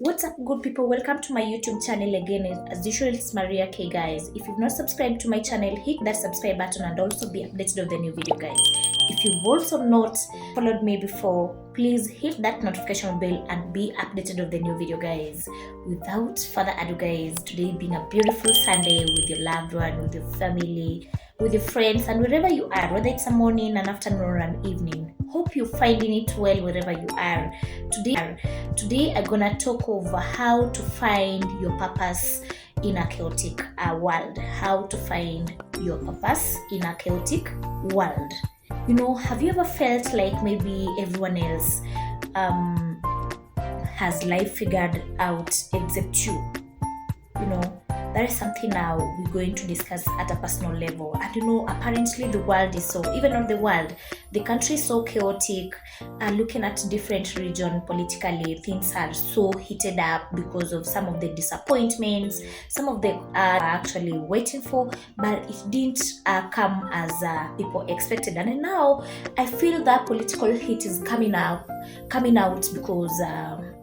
What's up, good people? Welcome to my YouTube channel again. As usual, it's Maria K, guys. If you've not subscribed to my channel, hit that subscribe button and also be updated of the new video, guys. If you've also not followed me before, please hit that notification bell and be updated of the new video, guys. Without further ado, guys, today being a beautiful Sunday with your loved one, with your family, with your friends, and wherever you are, whether it's a morning, an afternoon, or an evening. Hope you're finding it well wherever you are. Today I'm gonna talk over how to find your purpose in a chaotic world. How to find your purpose in a chaotic world. Have you ever felt like maybe everyone else has life figured out except you? That is something now we're going to discuss at a personal level. And apparently the world is so, even not the world, the country is so chaotic. Looking at different regions politically, things are so heated up because of some of the disappointments, some of them are actually waiting for, but it didn't come as people expected. And now I feel that political heat is coming out because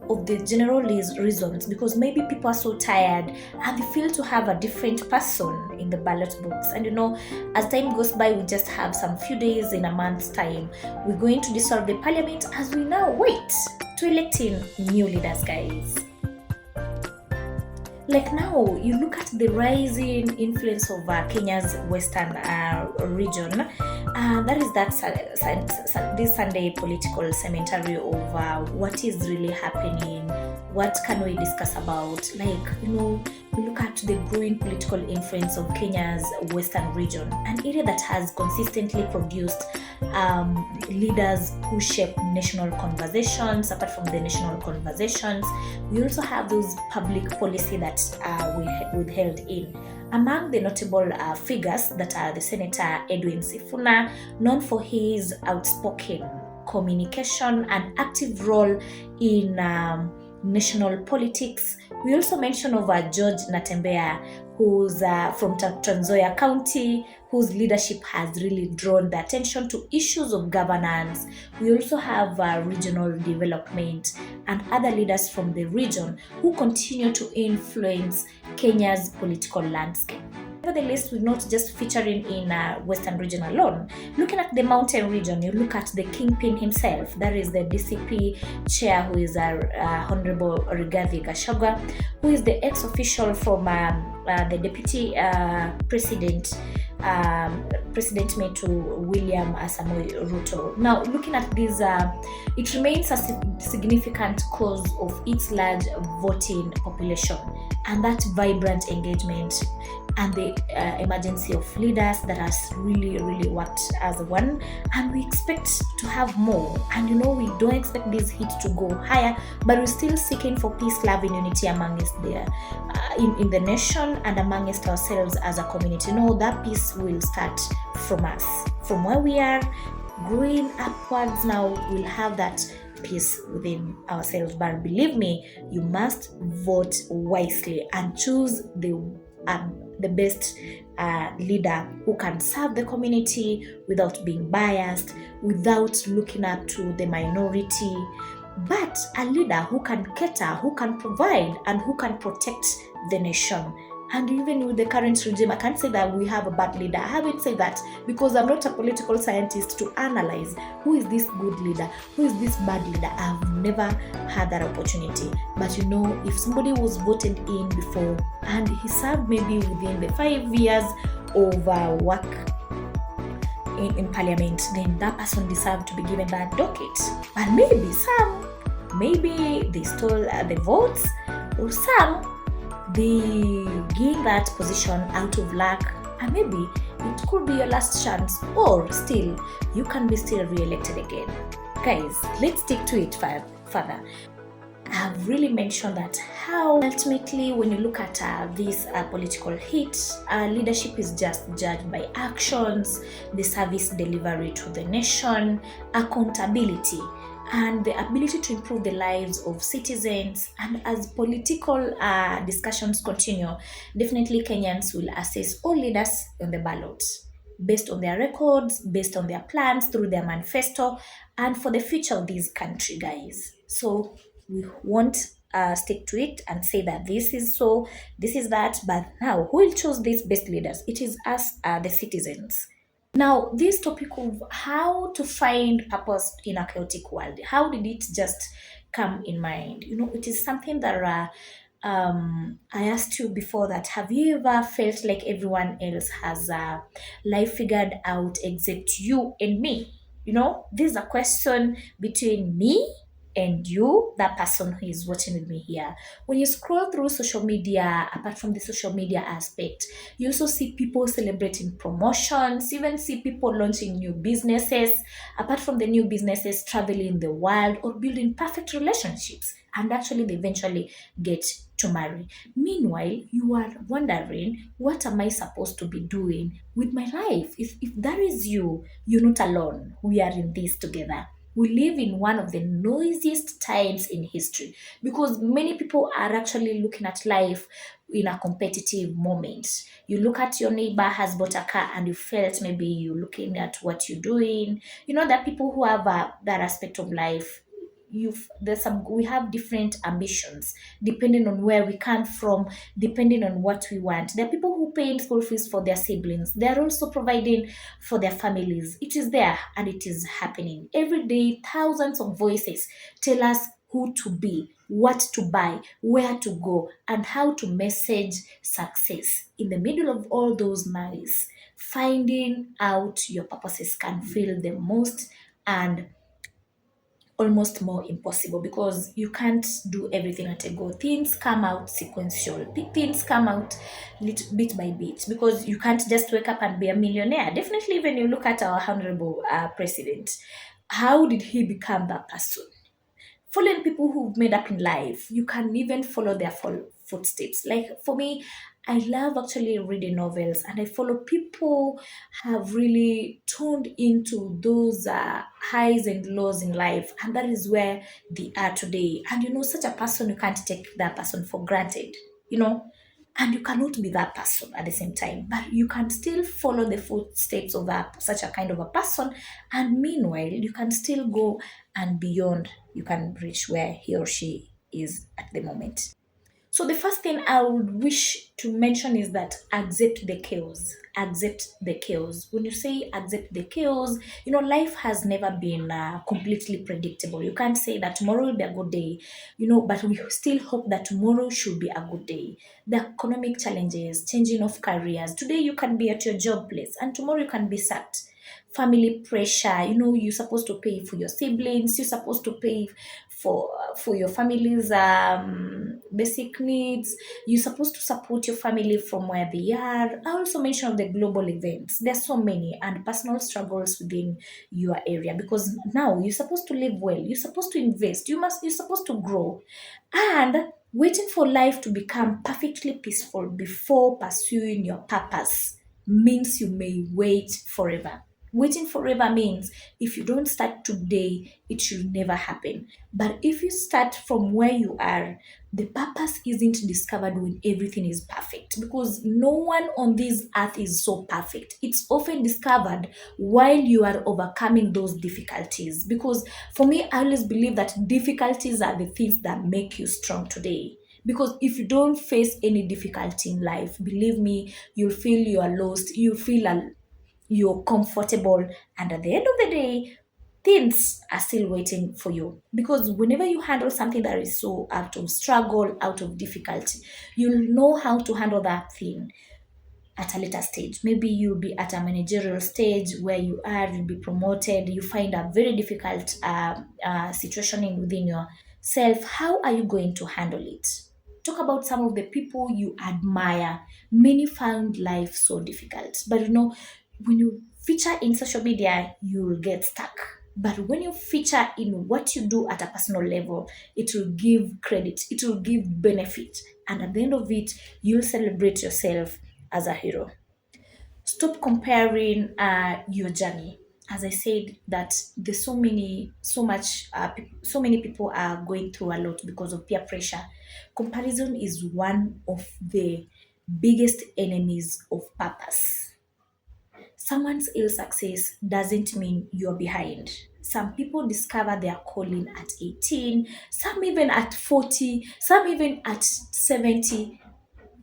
of the general reasons, because maybe people are so tired and they feel to have a different person in the ballot box. And as time goes by, we just have some few days in a month's time, we're going to dissolve the parliament as we now wait to electing new leaders, guys. Like now, you look at the rising influence of Kenya's western region. That is this Sunday political cemetery of what is really happening. What can we discuss about? We look at the growing political influence of Kenya's western region, an area that has consistently produced leaders who shape national conversations. Apart from the national conversations, we also have those public policy that we withheld in. Among the notable figures that are the Senator Edwin Sifuna, known for his outspoken communication and active role in national politics. We also mention George Natembeya, who's from Trans Nzoia County, whose leadership has really drawn the attention to issues of governance. We also have regional development and other leaders from the region who continue to influence Kenya's political landscape. Nevertheless, we're not just featuring in Western region alone. Looking at the mountain region, you look at the kingpin himself. That is the DCP chair, who is Honorable Rigathi Gachagua, who is the ex-official from the deputy president, President Metu William Samoei Ruto. Now, looking at this, it remains a significant cause of its large voting population and that vibrant engagement and the emergency of leaders that has really worked as one, and we expect to have more. And we don't expect this heat to go higher, but we're still seeking for peace, love, and unity amongst in the nation and amongst ourselves as a community. That peace will start from us, from where we are, growing upwards. Now we'll have that peace within ourselves. But believe me, you must vote wisely and choose the best leader who can serve the community without being biased, without looking up to the minority, but a leader who can cater, who can provide, and who can protect the nation. And even with the current regime, I can't say that we have a bad leader. I haven't said that because I'm not a political scientist to analyze who is this good leader, who is this bad leader. I've never had that opportunity. But if somebody was voted in before and he served maybe within the 5 years of work in parliament, then that person deserved to be given that docket. And maybe they stole the votes, or some they gain that position out of luck, and maybe it could be your last chance, or still you can be still re-elected again. Guys, let's stick to it further. I've really mentioned that how ultimately when you look at this political heat, leadership is just judged by actions, the service delivery to the nation, accountability, and the ability to improve the lives of citizens. And as political discussions continue, definitely Kenyans will assess all leaders on the ballot based on their records, based on their plans through their manifesto, and for the future of this country, guys. So we want stick to it and say that this is so, this is that. But now, who will choose these best leaders? It is us, the citizens. Now, this topic of how to find purpose in a chaotic world, how did it just come in mind? It is something that I asked you before, that have you ever felt like everyone else has life figured out except you and me? This is a question between me and you, that person who is watching with me here. When you scroll through social media, apart from the social media aspect, you also see people celebrating promotions, even see people launching new businesses, apart from the new businesses, traveling the world or building perfect relationships. And actually, they eventually get to marry. Meanwhile, you are wondering, what am I supposed to be doing with my life? If that is you, you're not alone. We are in this together. We live in one of the noisiest times in history, because many people are actually looking at life in a competitive moment. You look at your neighbor has bought a car and you felt maybe you're looking at what you're doing. There are people who have that aspect of life. We have different ambitions depending on where we come from, depending on what we want. There are people who pay school fees for their siblings. They are also providing for their families. It is there and it is happening every day. Thousands of voices tell us who to be, what to buy, where to go, and how to message success. In the middle of all those noise, finding out your purposes can feel the most and almost more impossible, because you can't do everything at a go. Things come out sequential. Things come out bit by bit, because you can't just wake up and be a millionaire. Definitely, when you look at our honorable president, how did he become that person? Following people who've made up in life, you can even follow their footsteps. Like for me, I love actually reading novels, and I follow people have really turned into those highs and lows in life, and that is where they are today. And such a person, you can't take that person for granted. You know, and you cannot be that person at the same time, but you can still follow the footsteps of such a kind of a person, and meanwhile you can still go and beyond. You can reach where he or she is at the moment. So the first thing I would wish to mention is that accept the chaos. Accept the chaos. When you say accept the chaos, life has never been completely predictable. You can't say that tomorrow will be a good day, but we still hope that tomorrow should be a good day. The economic challenges, changing of careers. Today you can be at your job place and tomorrow you can be sacked. Family pressure, you're supposed to pay for your siblings, you're supposed to pay for your family's basic needs. You're supposed to support your family from where they are. I also mentioned the global events. There's so many, and personal struggles within your area, because now you're supposed to live well, you're supposed to invest, you're supposed to grow. And waiting for life to become perfectly peaceful before pursuing your purpose means you may wait forever. Waiting forever means if you don't start today, it should never happen. But if you start from where you are, the purpose isn't discovered when everything is perfect, because no one on this earth is so perfect. It's often discovered while you are overcoming those difficulties. Because for me, I always believe that difficulties are the things that make you strong today. Because if you don't face any difficulty in life, believe me, you'll feel you are lost, you feel you're comfortable, and at the end of the day, things are still waiting for you. Because whenever you handle something that is so out of struggle, out of difficulty, you'll know how to handle that thing at a later stage. Maybe you'll be at a managerial stage where you are, you'll be promoted, you find a very difficult situation within yourself. How are you going to handle it? Talk about some of the people you admire. Many found life so difficult, but when you feature in social media, you'll get stuck. But when you feature in what you do at a personal level, it will give credit, it will give benefit, and at the end of it, you'll celebrate yourself as a hero. Stop comparing your journey. As I said, that there's so many people are going through a lot because of peer pressure. Comparison is one of the biggest enemies of purpose. Someone's ill success doesn't mean you're behind. Some people discover their calling at 18, some even at 40, some even at 70.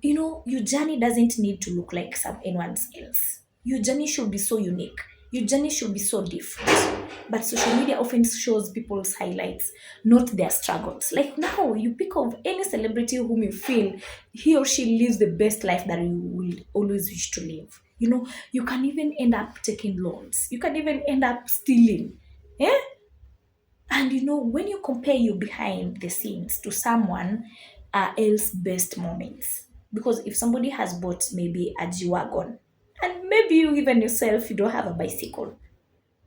Your journey doesn't need to look like anyone else. Your journey should be so unique. Your journey should be so different. But social media often shows people's highlights, not their struggles. Like now, you pick of any celebrity whom you feel he or she lives the best life that you will always wish to live. You can even end up taking loans. You can even end up stealing. Yeah? And when you compare your behind the scenes to someone else's best moments, because if somebody has bought maybe a G Wagon, and maybe you even yourself, you don't have a bicycle,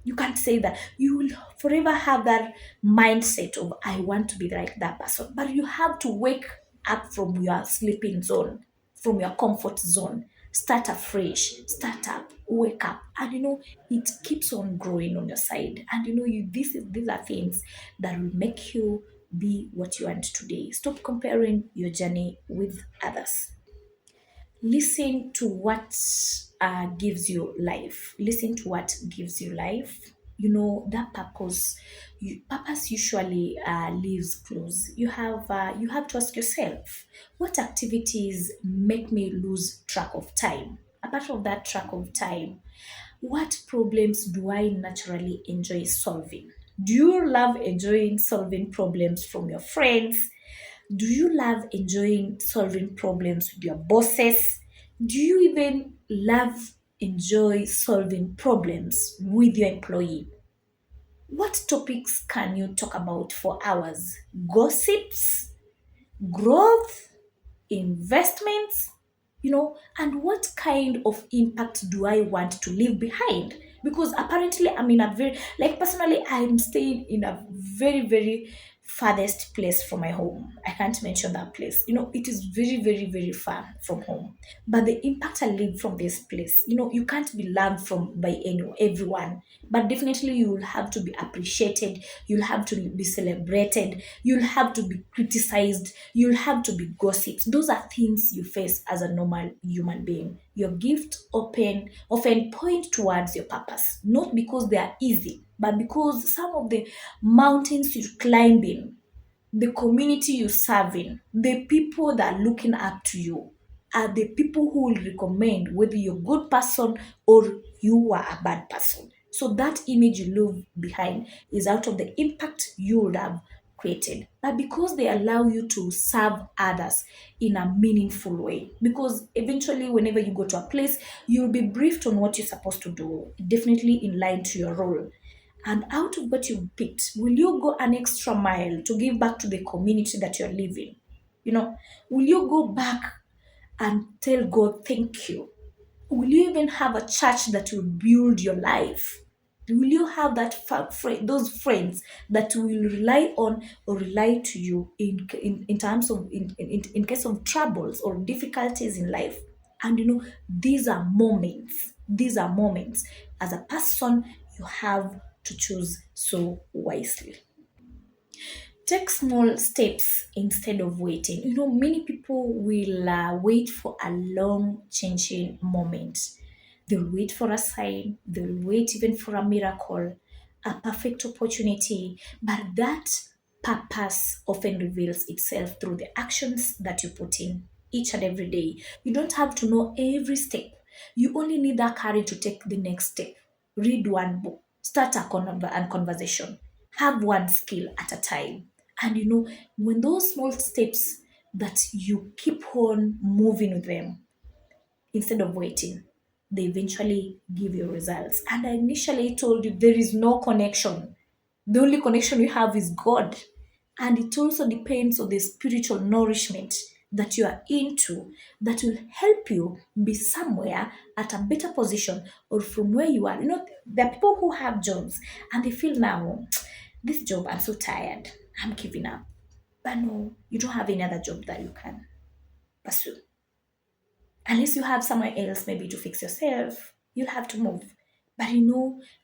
you can't say that. You will forever have that mindset of, I want to be like that person. But you have to wake up from your sleeping zone, from your comfort zone. Start afresh, start up, wake up. And it keeps on growing on your side. And these are things that will make you be what you want today. Stop comparing your journey with others. Listen to what gives you life. Listen to what gives you life. That purpose. Purpose usually lives close. You have to ask yourself, what activities make me lose track of time? Apart from that track of time, what problems do I naturally enjoy solving? Do you love enjoying solving problems from your friends? Do you love enjoying solving problems with your bosses? Do you even love enjoy solving problems with your employee? What topics can you talk about for hours? Gossips, growth, investments, and what kind of impact do I want to leave behind? Because apparently I'm in a very, like personally, I'm staying in a very, very farthest place from my home. I can't mention that place. It is very, very, very far from home. But the impact I leave from this place, you can't be loved from by everyone. But definitely you will have to be appreciated, you'll have to be celebrated, you'll have to be criticized, you'll have to be gossiped. Those are things you face as a normal human being. Your gift often point towards your purpose, not because they are easy, but because some of the mountains you're climbing, the community you serve in, the people that are looking up to you are the people who will recommend whether you're a good person or you are a bad person. So that image you leave behind is out of the impact you would have created. But because they allow you to serve others in a meaningful way, because eventually whenever you go to a place, you'll be briefed on what you're supposed to do, definitely in line to your role. And out of what you picked, will you go an extra mile to give back to the community that you're living? You know, will you go back and tell God, thank you? Will you even have a church that will build your life? Will you have those friends that will rely on or rely to you in terms of in case of troubles or difficulties in life? And these are moments. These are moments. As a person, you have to choose so wisely. Take small steps instead of waiting. Many people will wait for a long changing moment. They'll wait for a sign, they'll wait even for a miracle, a perfect opportunity. But that purpose often reveals itself through the actions that you put in each and every day. You don't have to know every step. You only need that courage to take the next step. Read one book, start a conversation, have one skill at a time. And when those small steps that you keep on moving with them instead of waiting, they eventually give you results. And I initially told you there is no connection. The only connection we have is God. And it also depends on the spiritual nourishment that you are into that will help you be somewhere at a better position or from where you are. There are people who have jobs and they feel now, this job, I'm so tired, I'm giving up. But no, you don't have any other job that you can pursue. Unless you have somewhere else maybe to fix yourself, you'll have to move. But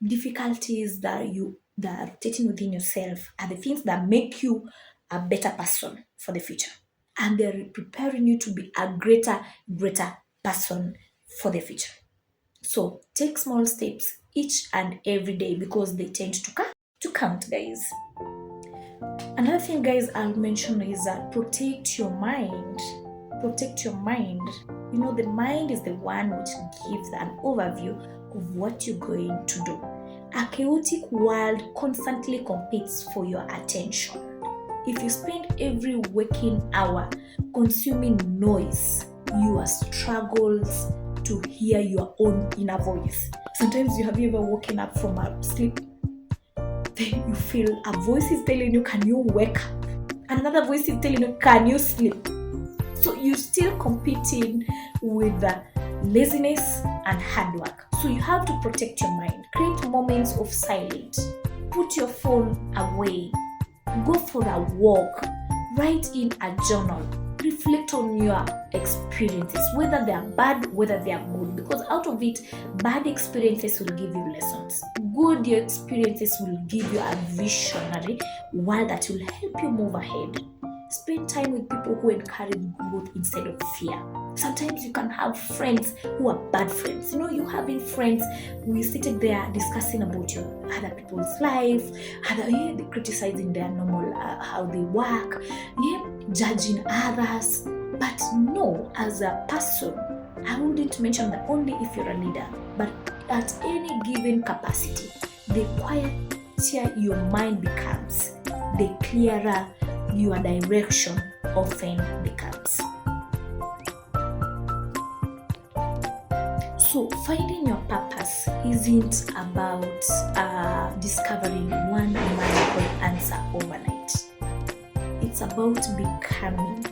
difficulties that are rotating within yourself are the things that make you a better person for the future. And they're preparing you to be a greater person for the future. So take small steps each and every day because they tend to to count, guys. Another thing, guys, I'll mention is protect your mind. Protect your mind. You know, the mind is the one which gives an overview of what you're going to do. A chaotic world constantly competes for your attention. If you spend every waking hour consuming noise, you will struggle to hear your own inner voice. Sometimes you have ever woken up from a sleep, then you feel a voice is telling you, can you wake up? Another voice is telling you, can you sleep? So you're still competing with laziness and hard work. So you have to protect your mind. Create moments of silence. Put your phone away. Go for a walk. Write in a journal. Reflect on your experiences, whether they are bad, whether they are good, because out of it, bad experiences will give you lessons. Good experiences will give you a visionary world that will help you move ahead. Spend time with people who encourage growth instead of fear. Sometimes you can have friends who are bad friends. You know, you having friends, we sitting there discussing about your other people's life, they're criticizing their normal, how they work, judging others. But no, as a person, I wouldn't mention that only if you're a leader, but at any given capacity, the quieter your mind becomes, the clearer your direction often becomes. So finding your purpose isn't about discovering one magical answer overnight. It's about becoming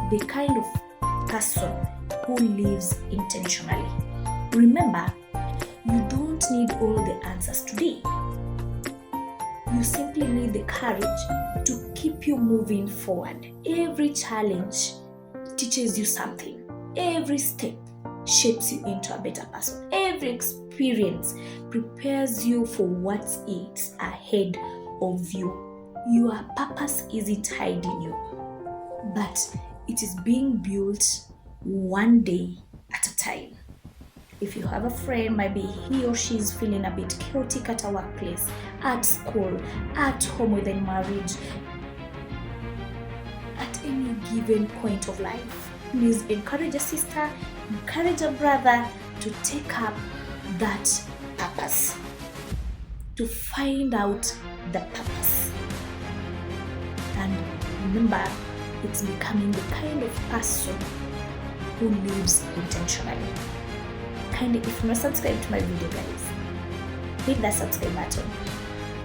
the kind of person who lives intentionally. Remember, you don't need all the answers today. You simply need the courage to keep you moving forward. Every challenge teaches you something. Every step shapes you into a better person. Every experience prepares you for what's ahead of you. Your purpose isn't hiding you, but it is being built one day at a time. If you have a friend, maybe he or she is feeling a bit chaotic at a workplace, at school, at home within marriage, at any given point of life, please encourage a sister, encourage a brother to take up that purpose, to find out the purpose. And remember, it's becoming the kind of person who lives intentionally. Kindly, if you're not subscribed to my video, guys, hit that subscribe button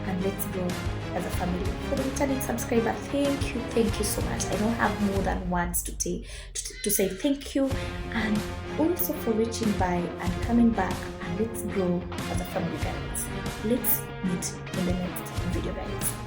and let's grow as a family. For the returning subscriber, thank you so much. I don't have more than words to say thank you, and also for reaching by and coming back, and let's grow as a family, guys. Let's meet in the next video, guys.